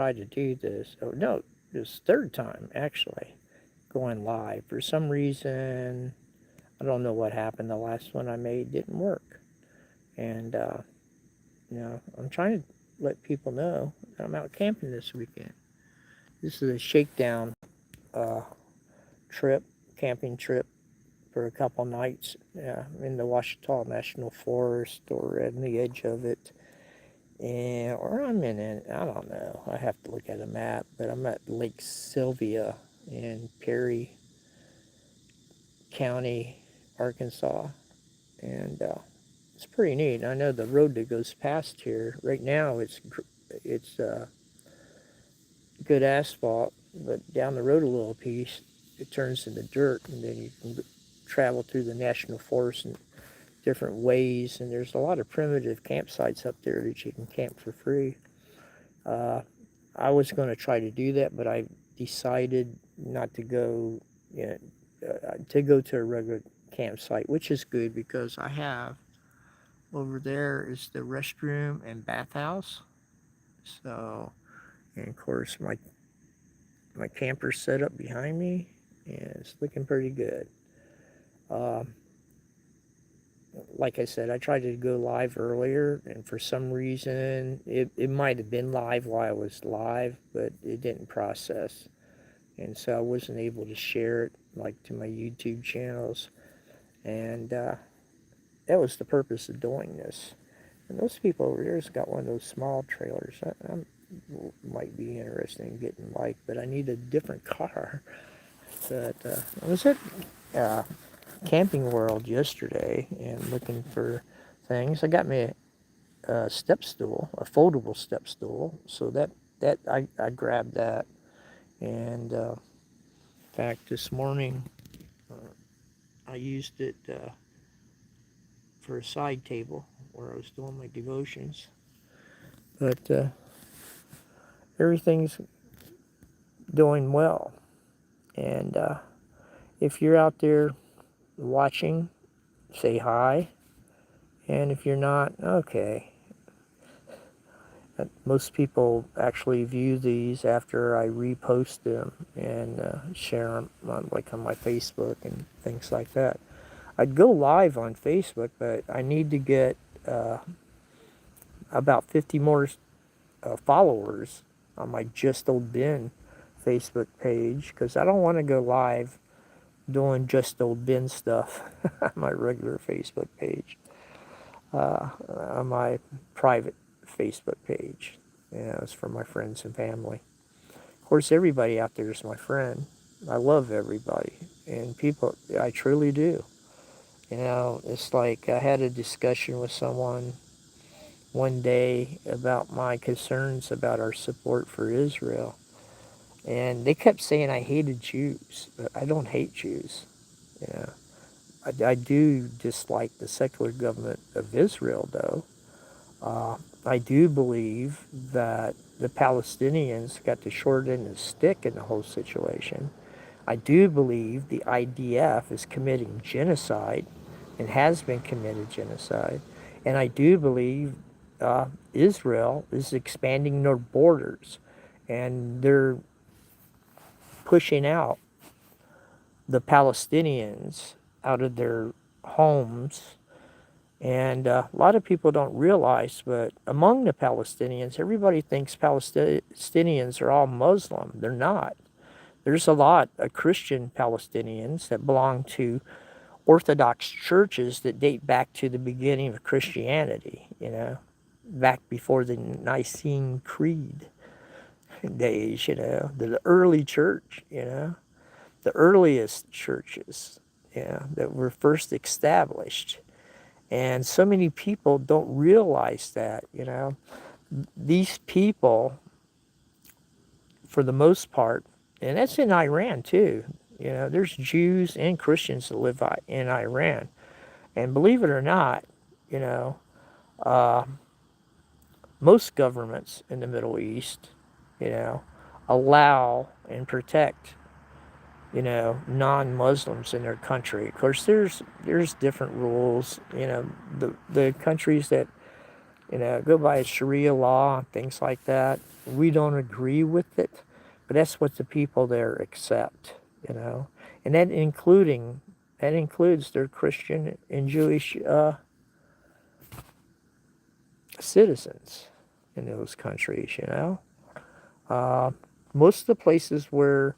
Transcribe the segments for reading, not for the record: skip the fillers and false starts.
tried to do this. Oh no, this third time actually going live. For some reason, I don't know what happened. The last one I made didn't work, and I'm trying to let people know that I'm out camping this weekend. This is a shakedown uh, trip, camping trip for a couple nights in the Ouachita National Forest or in the edge of it. And or I'm in it, I don't know. I have to look at a map, but I'm at Lake Sylvia in Perry County, Arkansas, and it's pretty neat. I know the road that goes past here right now. It's good asphalt, but down the road a little piece, it turns into dirt, and then you can travel through the national forest in different ways. And there's a lot of primitive campsites up there that you can camp for free. Uh, I was going to try to do that, but I decided not to go, to go to a regular campsite, which is good because I have over there is the restroom and bathhouse. So, and of course, my camper's set up behind me, and it's looking pretty good. Um, like I said, I tried to go live earlier, and for some reason, it might have been live while I was live, but it didn't process. And so I wasn't able to share it like to my YouTube channels. And that was the purpose of doing this. And those people over there's got one of those small trailers. I might be interested in getting like, but I need a different car. But I was at uh, Camping World yesterday and looking for things. I got me a step stool, a foldable step stool. So I grabbed that. And in fact, this morning I used it for a side table where I was doing my devotions. But everything's doing well. And if you're out there watching, say hi. And if you're not, okay. Most people actually view these after I repost them and share them on my Facebook and things like that. I'd go live on Facebook, but I need to get about 50 more followers on my Just Old Ben Facebook page because I don't want to go live doing Just Old Ben stuff on my regular Facebook page, on my private Facebook page. It's for my friends and family. Of course, everybody out there is my friend. I love everybody, and people, I truly do. It's like I had a discussion with someone one day about my concerns about our support for Israel. And they kept saying I hated Jews, but I don't hate Jews. You know, I do dislike the secular government of Israel, though. I do believe that the Palestinians got the short end of the stick in the whole situation. I do believe the IDF is committing genocide and has been committed genocide. And I do believe Israel is expanding their borders and they're pushing out the Palestinians out of their homes. And a lot of people don't realize, but among the Palestinians, everybody thinks Palestinians are all Muslim. They're not. There's a lot of Christian Palestinians that belong to Orthodox churches that date back to the beginning of Christianity, back before the Nicene Creed days, the early church, the earliest churches, that were first established. And so many people don't realize that, these people, for the most part, and that's in Iran too, there's Jews and Christians that live in Iran. And believe it or not, you know, uh, most governments in the Middle East, you know, allow and protect, non-Muslims in their country. Of course, there's different rules. The countries that go by Sharia law and things like that. we don't agree with it, but that's what the people there accept, you know, and that includes their Christian and Jewish citizens in those countries, you know. Uh, Most of the places where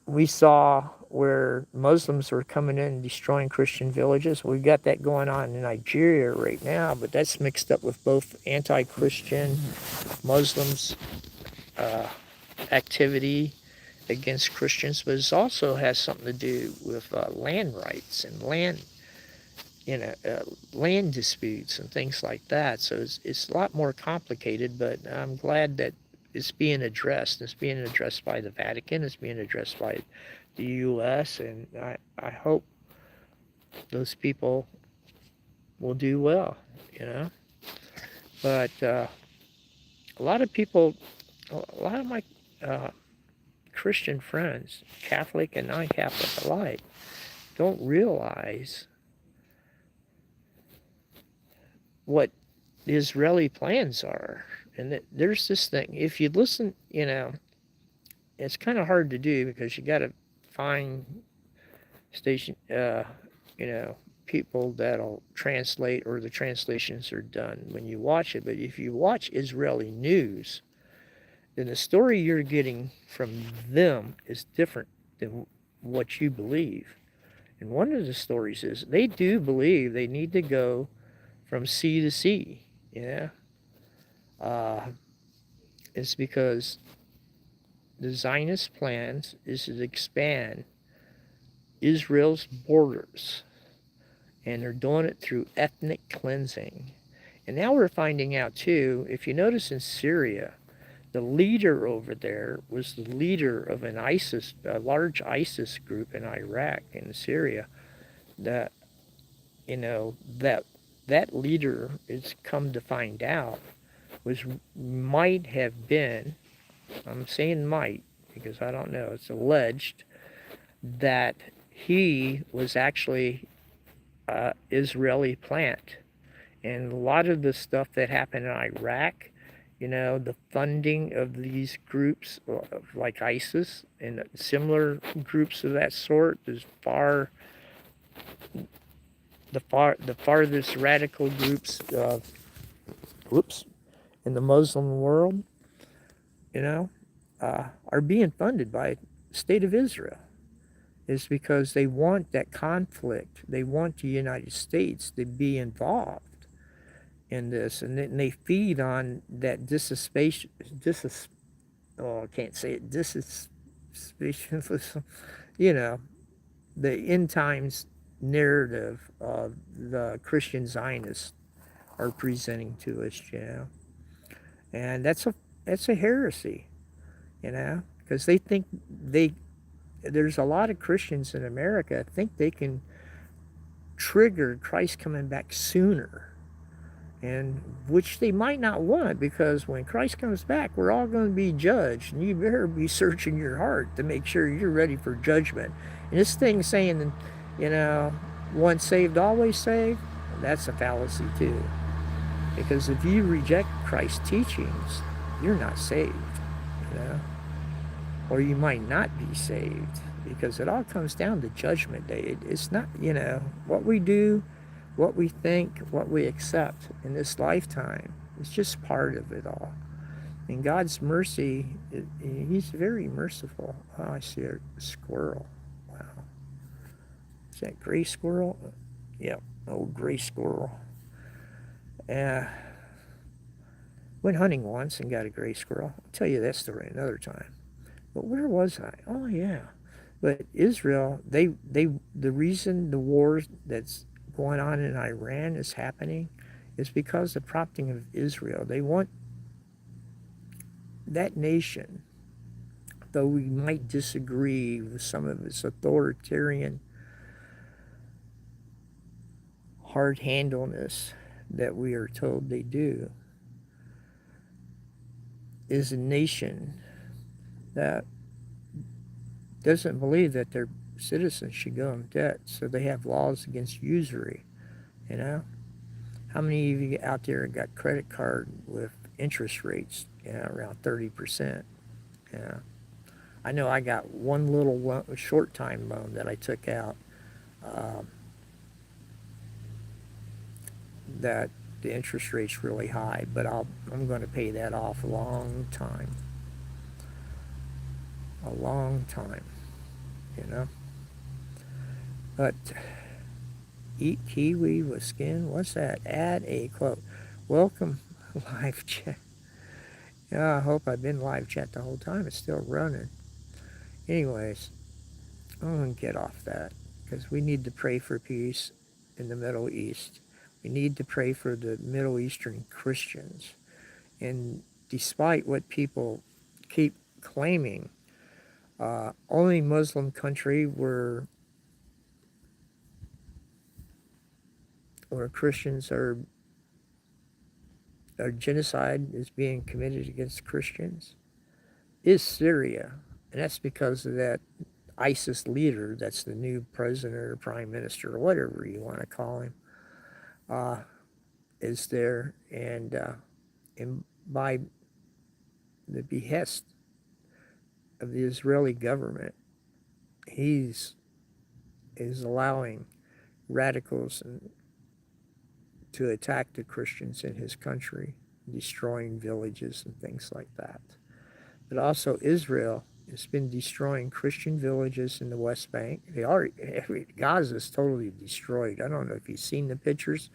we saw where Muslims were coming in and destroying Christian villages, we've got that going on in Nigeria right now, but that's mixed up with both anti-Christian Muslims uh, activity against Christians, but it also has something to do with land rights and land disputes and things like that. So it's a lot more complicated, but I'm glad that it's being addressed. It's being addressed by the Vatican. It's being addressed by the U.S. And I hope those people will do well, you know. But a lot of people, a lot of my Christian friends, Catholic and non-Catholic alike, don't realize what the Israeli plans are. And that there's this thing, if you listen, you know, it's kind of hard to do because you got to find station, you know, people that'll translate, or the translations are done when you watch it. But if you watch Israeli news, then the story you're getting from them is different than what you believe. And one of the stories is they do believe they need to go from sea to sea. Yeah, it's because the Zionist plans is to expand Israel's borders, and they're doing it through ethnic cleansing. And now we're finding out too, if you notice in Syria, the leader over there was the leader of a large ISIS group in Iraq and Syria. That, you know, that leader is come to find out might have been, I'm saying might because I don't know, it's alleged that he was actually Israeli plant. And a lot of the stuff that happened in Iraq, you know, the funding of these groups like ISIS and similar groups of that sort, is the farthest radical groups in the Muslim world, you know, are being funded by the state of Israel. Is because they want that conflict. They want the United States to be involved in this, and then they feed on that I can't say it, dissuasion, you know, the end times narrative of the Christian Zionists are presenting to us, you know. And that's a heresy, you know, because they think there's a lot of Christians in America think they can trigger Christ coming back sooner, and which they might not want, because when Christ comes back, we're all going to be judged, and you better be searching your heart to make sure you're ready for judgment. And this thing saying, you know, once saved, always saved, that's a fallacy too. Because if you reject Christ's teachings, you're not saved, you know. Or you might not be saved, because it all comes down to judgment day. It's not, you know, what we do, what we think, what we accept in this lifetime. It's just part of it all. And God's mercy, He's very merciful. Oh, I see a squirrel. Wow. Is that gray squirrel? Yeah, old gray squirrel. Went hunting once and got a gray squirrel. I'll tell you that story another time. But where was I? Oh yeah. But Israel, the reason the war that's going on in Iran is happening is because the prompting of Israel. They want that nation, though we might disagree with some of its authoritarian hard-handedness that we are told they do, is a nation that doesn't believe that their citizens should go in debt, so they have laws against usury, you know? How many of you out there got credit card with interest rates, around 30%. Yeah. I know I got one little short time loan that I took out, um, that the interest rate's really high, but I'm going to pay that off a long time, you know. But eat kiwi with skin. What's that? Add a quote. Welcome, live chat. Yeah, I hope I've been live chat the whole time. It's still running. Anyways, I'm going to get off that because we need to pray for peace in the Middle East. We need to pray for the Middle Eastern Christians. And despite what people keep claiming, only Muslim country where Christians are genocide is being committed against Christians is Syria. And that's because of that ISIS leader that's the new president or prime minister or whatever you want to call him, uh, is there. And by the behest of the Israeli government, is allowing radicals to attack the Christians in his country, destroying villages and things like that. But also Israel has been destroying Christian villages in the West Bank. Gaza is totally destroyed. I don't know if you've seen the pictures.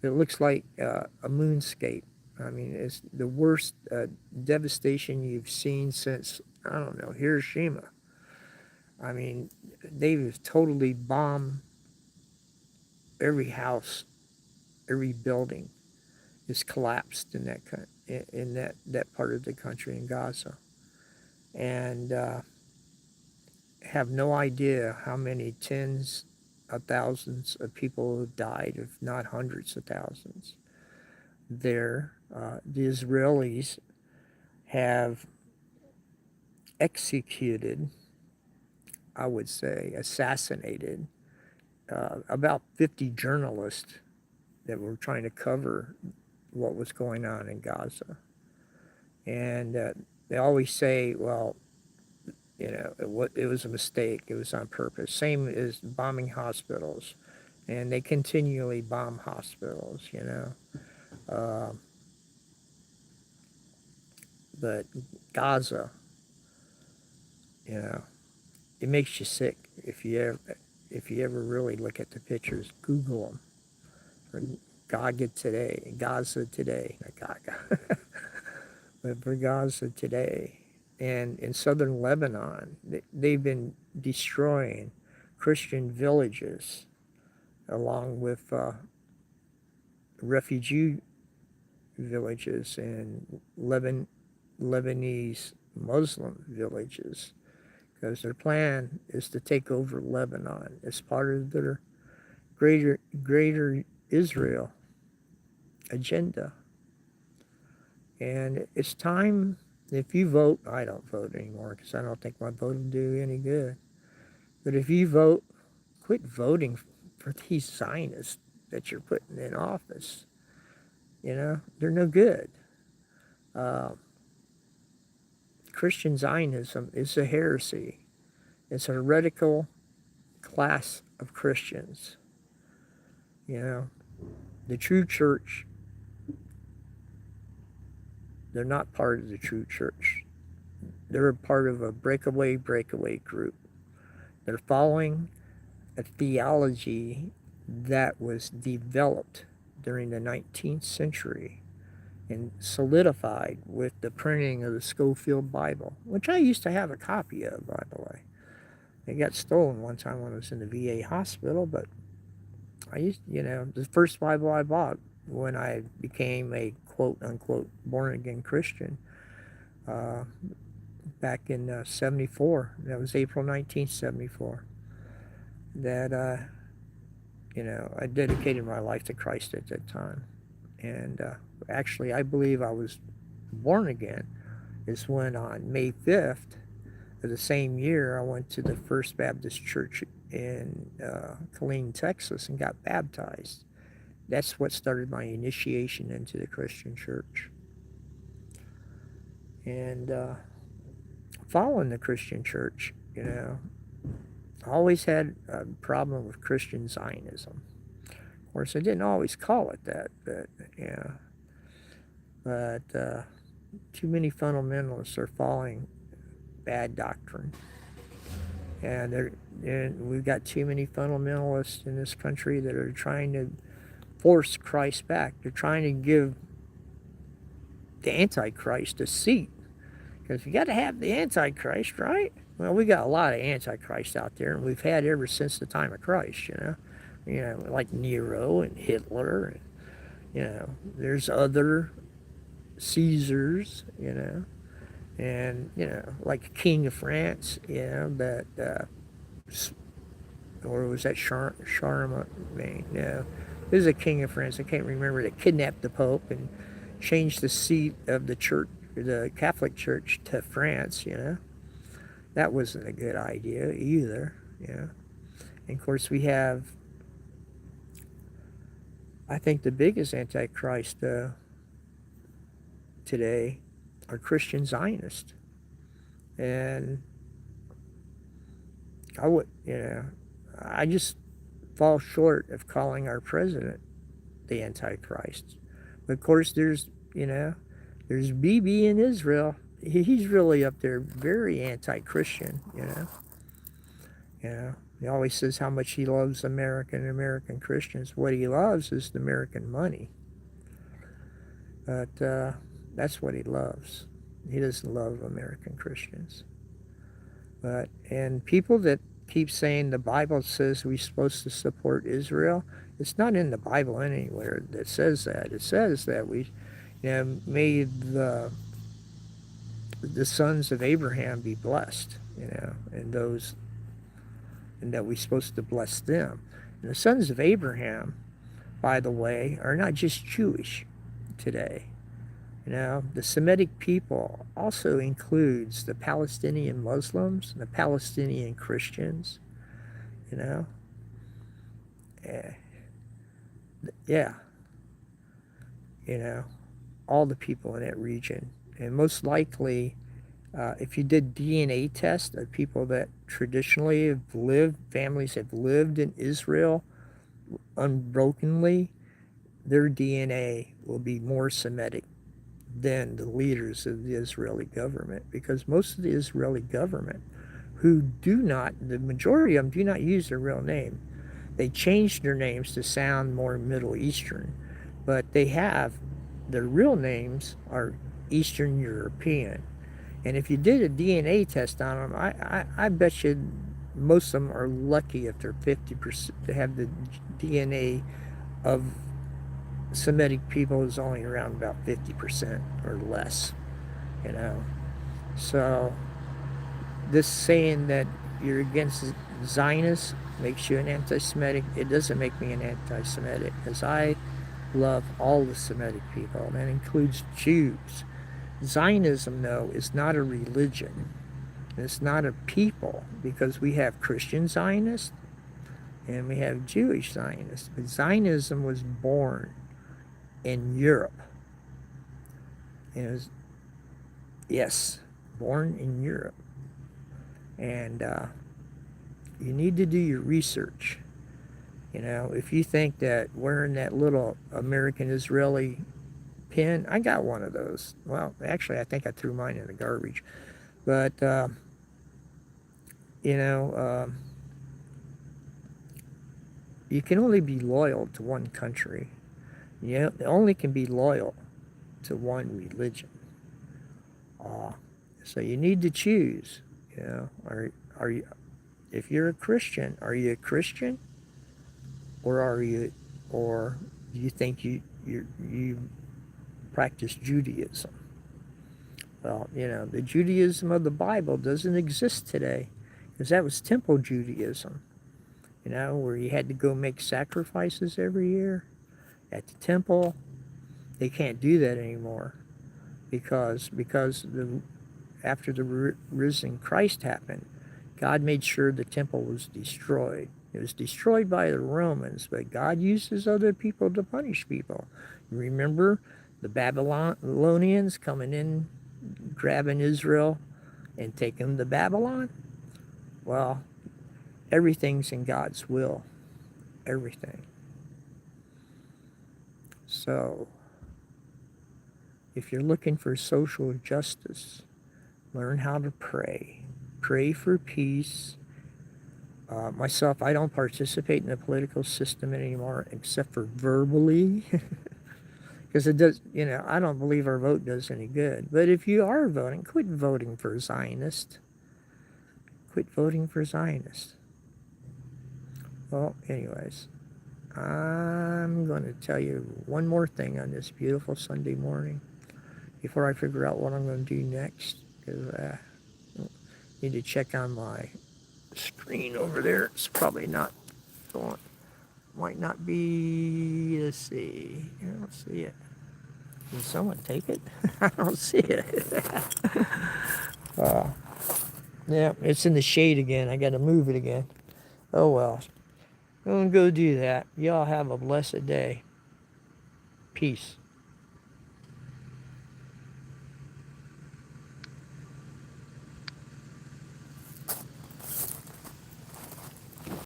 It looks like a moonscape. I mean, it's the worst devastation you've seen since, I don't know, Hiroshima. I mean, they've totally bombed every house, every building is collapsed in that part of the country in Gaza. And have no idea how many tens of thousands of people have died, if not hundreds of thousands. There, the Israelis have executed, I would say, assassinated about 50 journalists that were trying to cover what was going on in Gaza. And they always say, well, it was a mistake. It was on purpose. Same as bombing hospitals. And they continually bomb hospitals, Uh, but Gaza, it makes you sick if you ever really look at the pictures. Google them. For Gaza today, not Gaga, but for Gaza today. And in southern Lebanon, they've been destroying Christian villages along with refugee villages and Lebanese Muslim villages, because their plan is to take over Lebanon as part of their greater Israel agenda. And it's time, if you vote, I don't vote anymore because I don't think my vote will do any good. But if you vote, quit voting for these Zionists that you're putting in office. They're no good. Christian Zionism is a heresy. It's a heretical class of Christians. The true church, they're not part of the true church. They're a part of a breakaway group. They're following a theology that was developed during the 19th century and solidified with the printing of the Schofield Bible, which I used to have a copy of, by the way. It got stolen one time when I was in the VA hospital, but the first Bible I bought when I became a quote-unquote born-again Christian back in 74. That was April 1974. That, I dedicated my life to Christ at that time. And actually, I believe I was born again is when on May 5th of the same year, I went to the First Baptist Church in Killeen, Texas, and got baptized. That's what started my initiation into the Christian church. and following the Christian church. I always had a problem with Christian Zionism. Of course, I didn't always call it that, but yeah. But too many fundamentalists are following bad doctrine, and we've got too many fundamentalists in this country that are trying to force Christ back. They're trying to give the Antichrist a seat, because you got to have the Antichrist, right? Well, we got a lot of Antichrists out there, and we've had ever since the time of Christ. Like Nero and Hitler, and there's other Caesars, and like King of France, that or was that Charlemagne? No, this is a king of France. I can't remember. That kidnapped the Pope and changed the seat of the church, the Catholic Church, to France. That wasn't a good idea either. And of course, we have, I think, the biggest Antichrist today are Christian Zionists, and I just fall short of calling our president the Antichrist. But of course, there's BB in Israel. He's really up there, very anti-Christian. He always says how much he loves American Christians. What he loves is the American money. But that's what he loves. He doesn't love American Christians. And people that keep saying the Bible says we're supposed to support Israel, it's not in the Bible anywhere that says that. It says that we made the sons of Abraham be blessed, and that we're supposed to bless them. And the sons of Abraham, by the way, are not just Jewish today. The Semitic people also includes the Palestinian Muslims and the Palestinian Christians. Yeah. All the people in that region. And most likely, if you did DNA tests of people that traditionally have lived, families have lived in Israel unbrokenly, their DNA will be more Semitic than the leaders of the Israeli government, because most of the Israeli government, the majority of them do not use their real name. They changed their names to sound more Middle Eastern, but their real names are Eastern European. And if you did a DNA test on them, I bet you most of them are lucky if they're 50% to have the DNA of Semitic people is only around about 50% or less. So this saying that you're against Zionists makes you an anti-Semitic. It doesn't make me an anti-Semitic, because I love all the Semitic people, and that includes Jews. Zionism, though, is not a religion. It's not a people, because we have Christian Zionists and we have Jewish Zionists. But Zionism was born in Europe. Born in Europe. And you need to do your research. If you think that wearing that little American Israeli pin, I got one of those. Well, actually, I think I threw mine in the garbage. But, you can only be loyal to one country. You only can be loyal to one religion. So you need to choose. Are you, if you're a Christian, are you a Christian, or do you think you practice Judaism? Well, the Judaism of the Bible doesn't exist today, because that was temple Judaism. Where you had to go make sacrifices every year at the temple. They can't do that anymore, because after the risen Christ happened, God made sure the temple was destroyed. It was destroyed by the Romans, but God uses other people to punish people. Remember the Babylonians coming in grabbing Israel and taking them to Babylon? Well, everything's in God's will. Everything. So, if you're looking for social justice, learn how to pray. Pray for peace. Myself, I don't participate in the political system anymore except for verbally. Because it does, I don't believe our vote does any good. But if you are voting, quit voting for Zionists. Quit voting for Zionists. Well, anyways, I'm going to tell you one more thing on this beautiful Sunday morning before I figure out what I'm going to do next. Because I need to check on my screen over there. It's probably not going. Might not be. Let's see. I don't see it. Did someone take it? I don't see it. Yeah, it's in the shade again. I got to move it again. Oh well. I'm going to go do that. Y'all have a blessed day. Peace.